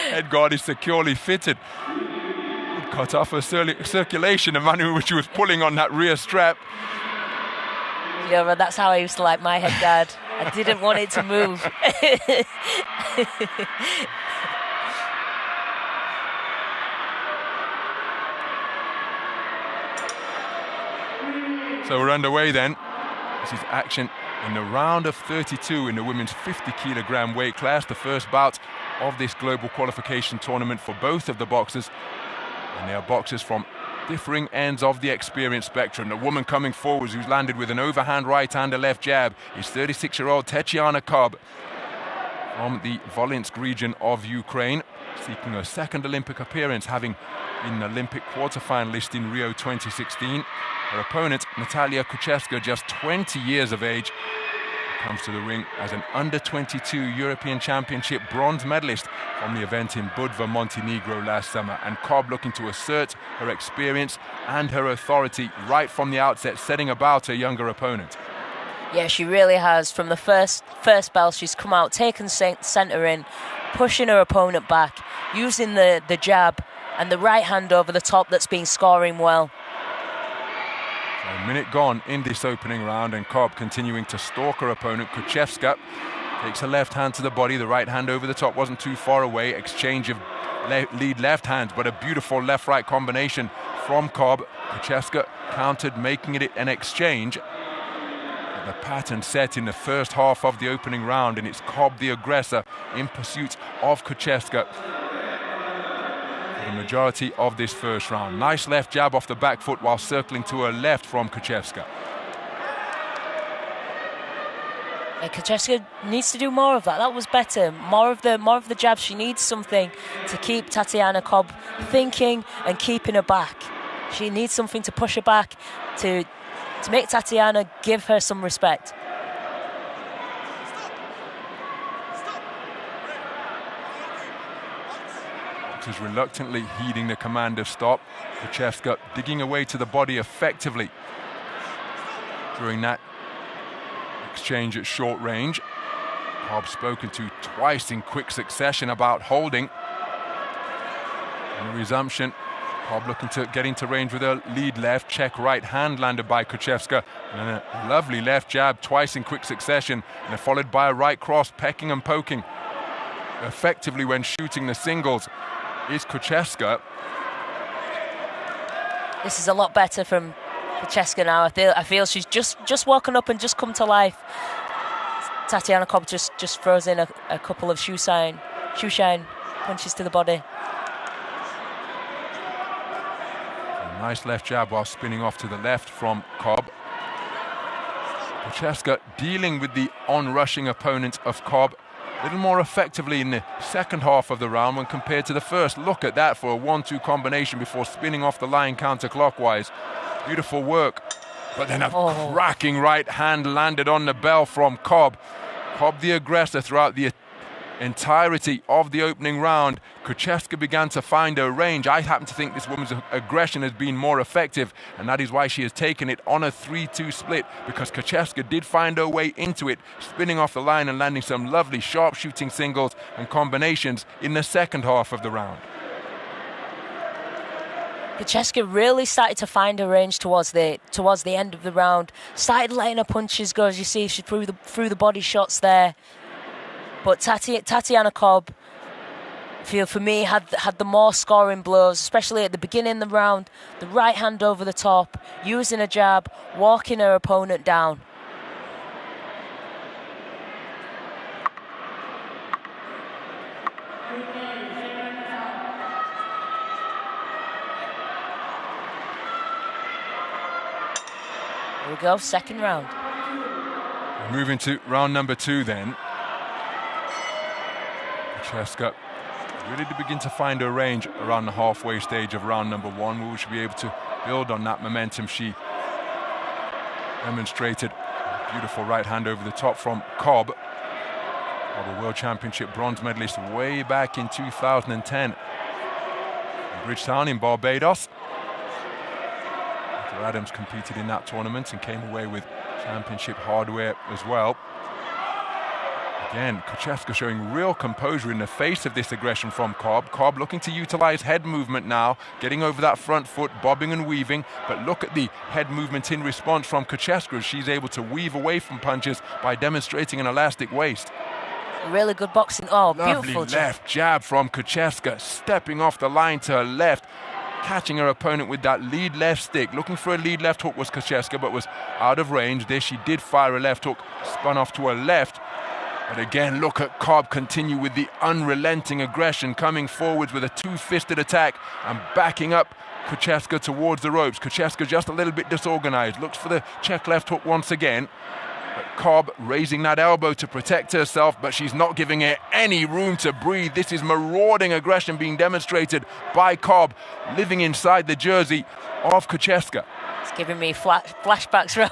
Head guard is securely fitted. Cut off her circulation, the manner in which she was pulling on that rear strap. Yeah, but that's how I used to like my head guard. I didn't want it to move. So we're underway then. This is action in the round of 32 in the women's 50-kilogram weight class, the first bout of this global qualification tournament for both of the boxers. And they are boxers from differing ends of the experience spectrum. The woman coming forwards, who's landed with an overhand right hand, a left jab, is 36-year-old Tetiana Kob from the Volynsk region of Ukraine, seeking her second Olympic appearance, having been an Olympic quarter-finalist in Rio 2016. Her opponent, Natalija Kучевська, just 20 years of age, comes to the ring as an under-22 European Championship bronze medalist from the event in Budva, Montenegro last summer. And Kob looking to assert her experience and her authority right from the outset, setting about her younger opponent. Yeah, she really has. From the first bell, she's come out, taken centre in, pushing her opponent back, using the jab and the right hand over the top that's been scoring well. A minute gone in this opening round, and Kob continuing to stalk her opponent. Kучевська takes her left hand to the body, the right hand over the top wasn't too far away. Exchange of lead left hands, but a beautiful left-right combination from Kob. Kучевська countered, making it an exchange. The pattern set in the first half of the opening round, and it's Kob the aggressor in pursuit of Kучевськa the majority of this first round. Nice left jab off the back foot while circling to her left from Kучевськa. Yeah, Kучевськa needs to do more of that. That was better. More of the jabs. She needs something to keep Tetiana Kob thinking and keeping her back. She needs something to push her back, to make Tetiana give her some respect. Is reluctantly heeding the command of stop. Kучевська digging away to the body effectively during that exchange at short range. Kob spoken to twice in quick succession about holding. In resumption, Kob looking to get into range with her lead left, check right hand landed by Kучевськa, and a lovely left jab twice in quick succession, and followed by a right cross, pecking and poking effectively when shooting the singles. Is Kучевськa. This is a lot better from Kучевськa now. I feel she's just woken up and just come to life. Tetiana Kob just throws in a couple of shoe shine punches to the body. A nice left jab while spinning off to the left from Kob. Kучевськa dealing with the on-rushing opponent of Kob a little more effectively in the second half of the round when compared to the first. Look at that for a 1-2 combination before spinning off the line counterclockwise. Beautiful work. But then a cracking right hand landed on the bell from Kob. Kob the aggressor throughout the entirety of the opening round. Kучевськa began to find her range. I happen to think this woman's aggression has been more effective, and that is why she has taken it on a 3-2 split, because Kучевськa did find her way into it, spinning off the line and landing some lovely sharp shooting singles and combinations in the second half of the round. Kучevськa really started to find her range towards the end of the round. Started letting her punches go, as you see, she threw the body shots there. But Tetiana Kob, for me, had the more scoring blows, especially at the beginning of the round. The right hand over the top, using a jab, walking her opponent down. Here we go, second round. Moving to round number 2 then. Kучевськa really to begin to find her range around the halfway stage of round number 1. We should be able to build on that momentum she demonstrated. Beautiful right hand over the top from Kob, a World Championship bronze medalist way back in 2010 in Bridgetown in Barbados. After Adams competed in that tournament and came away with championship hardware as well. Again, Kучевська showing real composure in the face of this aggression from Cobb. Cobb looking to utilize head movement now, getting over that front foot, bobbing and weaving. But look at the head movement in response from Kучевськa as she's able to weave away from punches by demonstrating an elastic waist. Really good boxing. Oh, Lovely beautiful left jab from Kучевськa, stepping off the line to her left, catching her opponent with that lead left stick. Looking for a lead left hook was Kучевськa, but was out of range. There she did fire a left hook, spun off to her left. But again, look at Cobb continue with the unrelenting aggression, coming forwards with a two-fisted attack and backing up Kучевськa towards the ropes. Kучевськa just a little bit disorganized, looks for the check left hook once again. But Cobb raising that elbow to protect herself, but she's not giving it any room to breathe. This is marauding aggression being demonstrated by Cobb, living inside the jersey of Kучевськa. It's giving me flashbacks from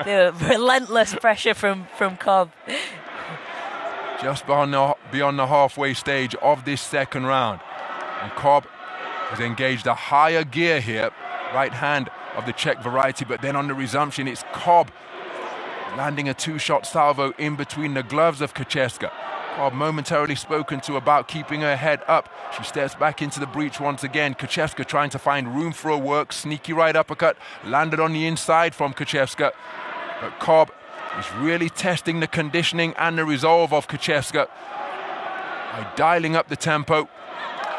the relentless pressure from Cobb. Just beyond the halfway stage of this second round. And Cobb has engaged a higher gear here, right hand of the Czech variety, but then on the resumption it's Cobb landing a two-shot salvo in between the gloves of Kучевськa. Cobb momentarily spoken to about keeping her head up. She steps back into the breach once again. Kучевськa trying to find room for a work. Sneaky right uppercut landed on the inside from Kучевськa. But Cobb is really testing the conditioning and the resolve of Kучevськa by dialing up the tempo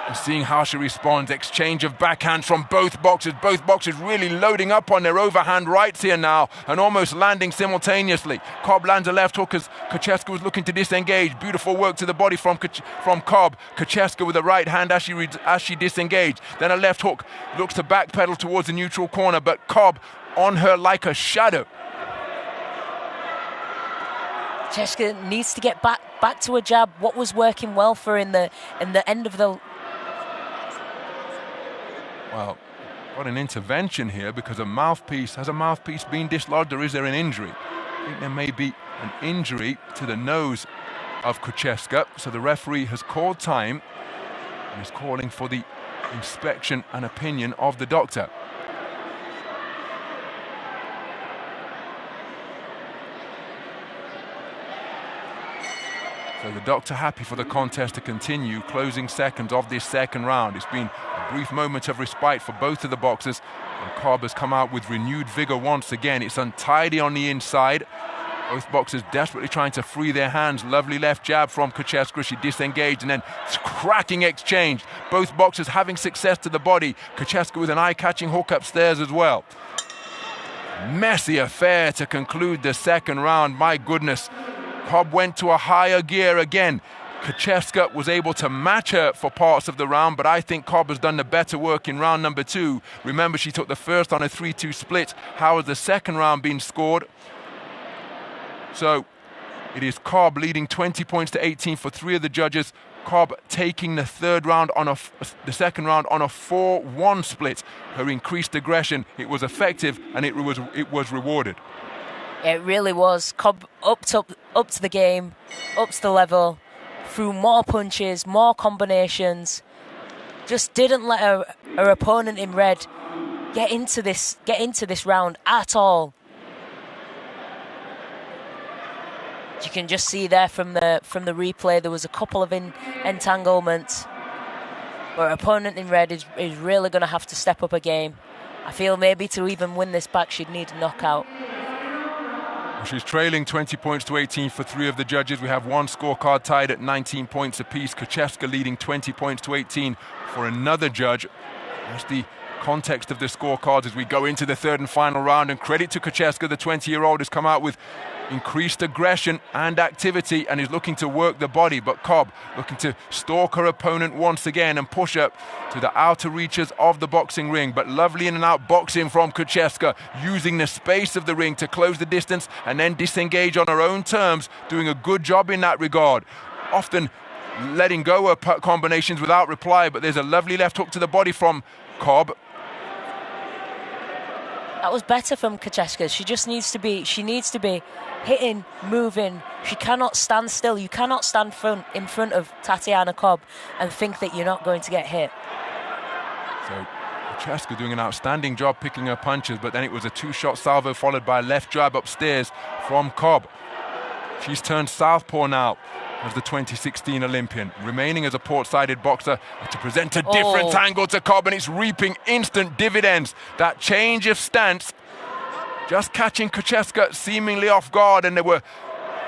and seeing how she responds. Exchange of backhands from both boxers. Both boxers really loading up on their overhand rights here now and almost landing simultaneously. Cobb lands a left hook as Kучевськa was looking to disengage. Beautiful work to the body from Cobb. Kучevськa with a right hand as she disengaged. Then a left hook. Looks to backpedal towards the neutral corner, but Cobb on her like a shadow. Kучevськa needs to get back to a jab. What was working well for her in the end of the... Well, got an intervention here because has a mouthpiece been dislodged, or is there an injury? I think there may be an injury to the nose of Kучevськa, so the referee has called time and is calling for the inspection and opinion of the doctor. So the doctor happy for the contest to continue, closing seconds of this second round. It's been a brief moment of respite for both of the boxers, and Cobb has come out with renewed vigor once again. It's untidy on the inside. Both boxers desperately trying to free their hands. Lovely left jab from Kучевськa. She disengaged and then cracking exchange. Both boxers having success to the body. Kучevськa with an eye-catching hook upstairs as well. Messy affair to conclude the second round. My goodness. Cobb went to a higher gear again. Kучevськa was able to match her for parts of the round, but I think Cobb has done the better work in round number 2. Remember, she took the first on a 3-2 split. How has the second round been scored? So it is Cobb leading 20 points to 18 for 3 of the judges. Cobb taking the second round on a 4-1 split. Her increased aggression, it was effective and it was rewarded. It really was. Cobb up to the game, up to the level, threw more punches, more combinations. Just didn't let her opponent in red get into this round at all. You can just see there from the replay there was a couple of entanglements. But her opponent in red is really going to have to step up a game. I feel maybe to even win this back she'd need a knockout. She's trailing 20 points to 18 for 3 of the judges. We have one scorecard tied at 19 points apiece. Kучевськa leading 20 points to 18 for another judge. That's the context of the scorecards as we go into the third and final round. And credit to Kучevськa, the 20-year-old has come out with increased aggression and activity and is looking to work the body. But Cobb looking to stalk her opponent once again and push up to the outer reaches of the boxing ring. But lovely in and out boxing from Kучevськa, using the space of the ring to close the distance and then disengage on her own terms, doing a good job in that regard. Often letting go of combinations without reply, but there's a lovely left hook to the body from Cobb. That was better from Kучevськa. She needs to be hitting, moving. She cannot stand still. You cannot stand in front of Tatiana Cobb and think that you're not going to get hit. So Kучevськa doing an outstanding job picking her punches, but then it was a 2-shot salvo followed by a left jab upstairs from Cobb. She's turned southpaw now as the 2016 Olympian, remaining as a port-sided boxer to present a different angle to Cobb, and it's reaping instant dividends. That change of stance, just catching Kучевська seemingly off guard, and there were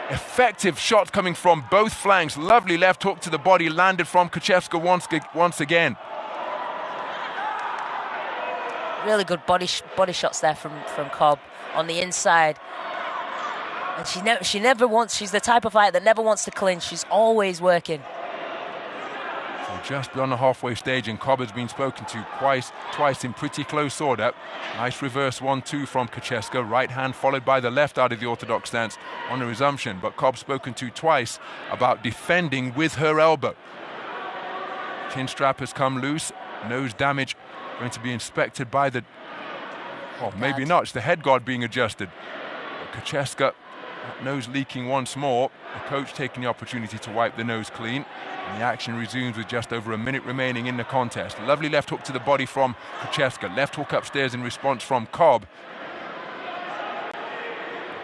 effective shots coming from both flanks. Lovely left hook to the body landed from Kучевська once again. Really good body shots there from Cobb on the inside. And she never wants, she's the type of fighter that never wants to clinch. She's always working. So just beyond the halfway stage, and Cobb has been spoken to twice in pretty close order. Nice reverse 1-2 from Kучевська. Right hand followed by the left out of the orthodox stance on the resumption. But Cobb spoken to twice about defending with her elbow. Chin strap has come loose. Nose damage going to be inspected by the... Oh, maybe not. It's the head guard being adjusted. But Kучевськa, nose leaking once more. The coach taking the opportunity to wipe the nose clean. And the action resumes with just over a minute remaining in the contest. Lovely left hook to the body from Kучевська. Left hook upstairs in response from Cobb.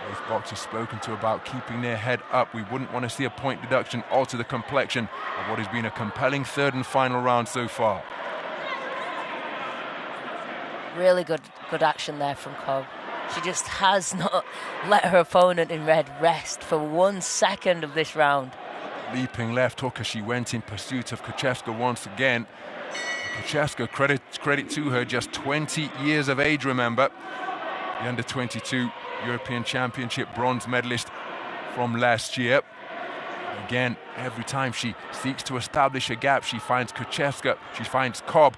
Both boxers spoken to about keeping their head up. We wouldn't want to see a point deduction alter the complexion of what has been a compelling third and final round so far. Really good action there from Cobb. She just has not let her opponent in red rest for 1 second of this round. Leaping left hook as she went in pursuit of Kучевська once again. Kучевськa, credit to her, just 20 years of age, remember. The under-22 European Championship bronze medalist from last year. Again, every time she seeks to establish a gap, she finds Kучевськa, she finds Cobb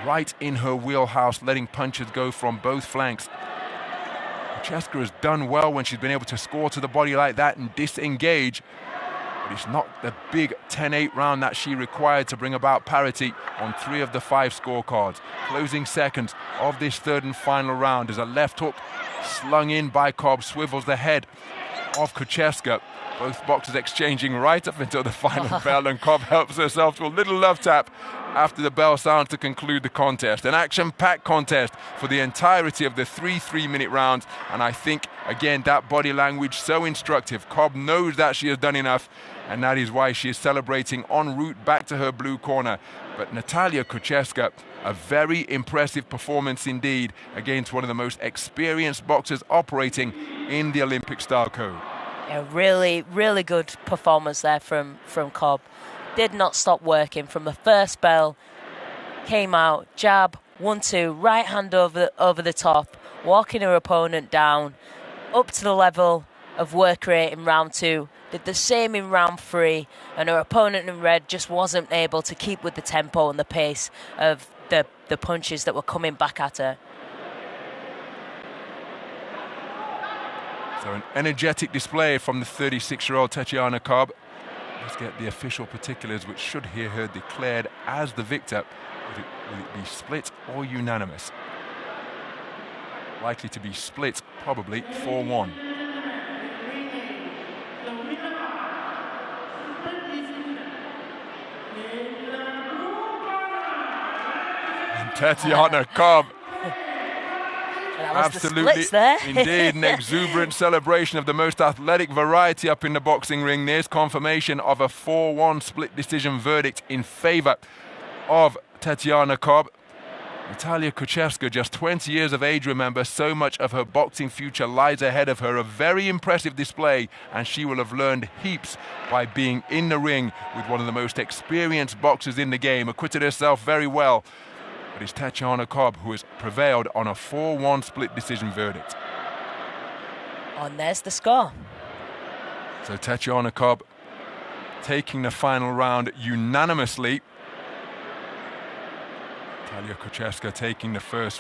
right in her wheelhouse, letting punches go from both flanks. Kучевськa has done well when she's been able to score to the body like that and disengage. But it's not the big 10-8 round that she required to bring about parity on 3 of the 5 scorecards. Closing seconds of this third and final round as a left hook slung in by Cobb swivels the head of Kучевськa. Both boxers exchanging right up until the final bell, and Cobb helps herself to a little love tap after the bell sounds to conclude the contest. An action-packed contest for the entirety of the 3 3-minute rounds, and I think, again, that body language so instructive. Cobb knows that she has done enough, and that is why she is celebrating en route back to her blue corner. But Natалія Кучевська, a very impressive performance indeed against one of the most experienced boxers operating in the Olympic style code. A really, really good performance there from Cobb. Did not stop working from the first bell. Came out, jab, 1-2, right hand over the top, walking her opponent down, up to the level of work rate in round 2. Did the same in round 3, and her opponent in red just wasn't able to keep with the tempo and the pace of the punches that were coming back at her. So an energetic display from the 36-year-old Tetiana Cobb. Let's get the official particulars, which should hear her declared as the victor. Will it be split or unanimous? Likely to be split, probably 4-1. And Tetiana Cobb. Absolutely, there. indeed, an exuberant celebration of the most athletic variety up in the boxing ring. There's confirmation of a 4-1 split decision verdict in favour of Tetiana Cobb. Natалія Кучевська, just 20 years of age, remember, so much of her boxing future lies ahead of her. A very impressive display, and she will have learned heaps by being in the ring with one of the most experienced boxers in the game. Acquitted herself very well. But it's Tetiana Cobb who has prevailed on a 4-1 split decision verdict. And there's the score. So Tetiana Cobb taking the final round unanimously. Natалія Kучевська taking the first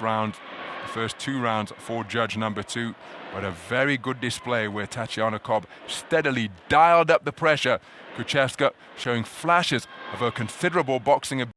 2 rounds for judge number 2. But a very good display where Tetiana Cobb steadily dialed up the pressure. Kучевська showing flashes of her considerable boxing ability.